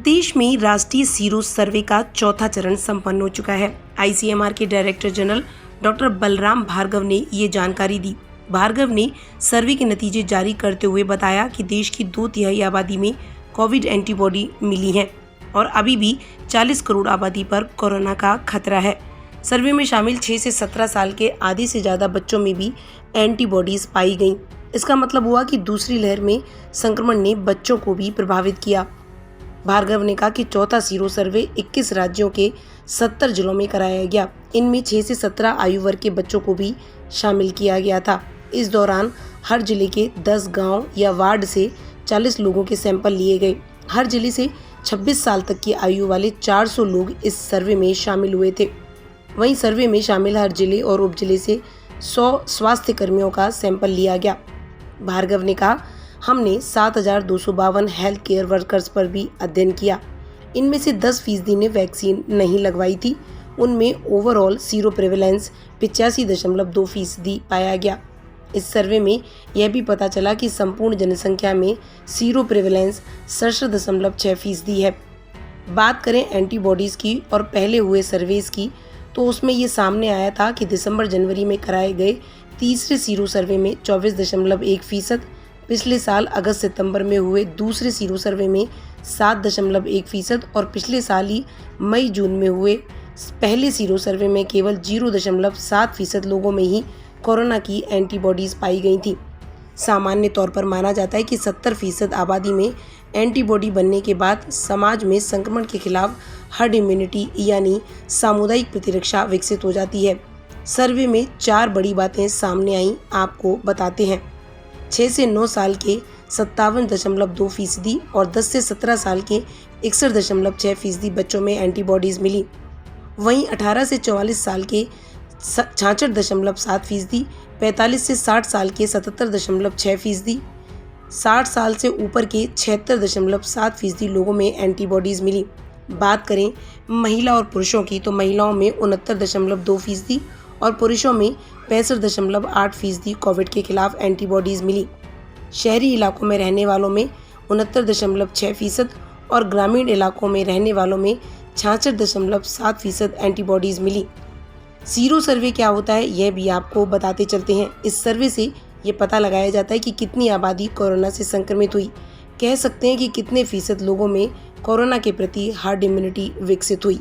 देश में राष्ट्रीय सीरो सर्वे का चौथा चरण संपन्न हो चुका है। आईसीएमआर के director general doctor Balram Bhargav ने ये जानकारी दी। भार्गव ने सर्वे के नतीजे जारी करते हुए बताया कि देश की 2/3 आबादी में कोविड एंटीबॉडी मिली है और अभी भी 40 करोड़ आबादी पर कोरोना का खतरा है। सर्वे में शामिल 6 से 17 साल के आधे से ज़्यादा बच्चों में भी एंटीबॉडीज पाई गईं। इसका मतलब हुआ कि दूसरी लहर में संक्रमण ने बच्चों को भी प्रभावित किया। भार्गव ने कहा कि चौथा सीरो सर्वे 21 राज्यों के 70 जिलों में कराया गया। इनमें 6 से 17 आयु वर्ग के बच्चों को भी शामिल किया गया था। इस दौरान हर जिले के 10 गांव या वार्ड से 40 लोगों के सैंपल लिए गए। हर जिले से 26 साल तक की आयु वाले 400 लोग इस सर्वे में शामिल हुए थे। वहीं सर्वे में शामिल हर जिले और उप जिले से 100 स्वास्थ्य कर्मियों का सैंपल लिया गया। भार्गव ने कहा, हमने 7,252 हेल्थ केयर वर्कर्स पर भी अध्ययन किया। इनमें से 10% ने वैक्सीन नहीं लगवाई थी। उनमें ओवरऑल सीरो प्रेवलेंस 85.2% पाया गया। इस सर्वे में यह भी पता चला कि संपूर्ण जनसंख्या में सीरो प्रेवलेंस 67.6% है। बात करें एंटीबॉडीज़ की और पहले हुए सर्वेज की, तो उसमें ये सामने आया था कि दिसंबर-जनवरी में कराए गए तीसरे सीरो सर्वे में 24.1%, पिछले साल अगस्त-सितंबर में हुए दूसरे सीरो सर्वे में 7.1% और पिछले साल ही मई-जून में हुए पहले सीरो सर्वे में केवल 0.7% लोगों में ही कोरोना की एंटीबॉडीज़ पाई गई थी। सामान्य तौर पर माना जाता है कि 70% आबादी में एंटीबॉडी बनने के बाद समाज में संक्रमण के खिलाफ हर्ड इम्यूनिटी यानी सामुदायिक प्रतिरक्षा विकसित हो जाती है। सर्वे में 4 बड़ी बातें सामने आईं, आपको बताते हैं। 6 से 9 साल के 57.2% और 10 से 17 साल के 61.6% बच्चों में एंटीबॉडीज़ मिली। वहीं 18 से 44 साल के 66.7%, 45 से 60 साल के 77.6%, 60 साल से ऊपर के 76.7% लोगों में एंटीबॉडीज़ मिली। बात करें महिला और पुरुषों की, तो महिलाओं में 69.2% और पुरुषों में 65.8% कोविड के खिलाफ एंटीबॉडीज़ मिली। शहरी इलाकों में रहने वालों में 69.6% और ग्रामीण इलाकों में रहने वालों में 66.7% एंटीबॉडीज़ मिली। सीरो सर्वे क्या होता है, यह भी आपको बताते चलते हैं। इस सर्वे से ये पता लगाया जाता है कि कितनी आबादी कोरोना से संक्रमित हुई। कह सकते हैं कि कितने फीसद लोगों में कोरोना के प्रति हर्ड इम्यूनिटी विकसित हुई।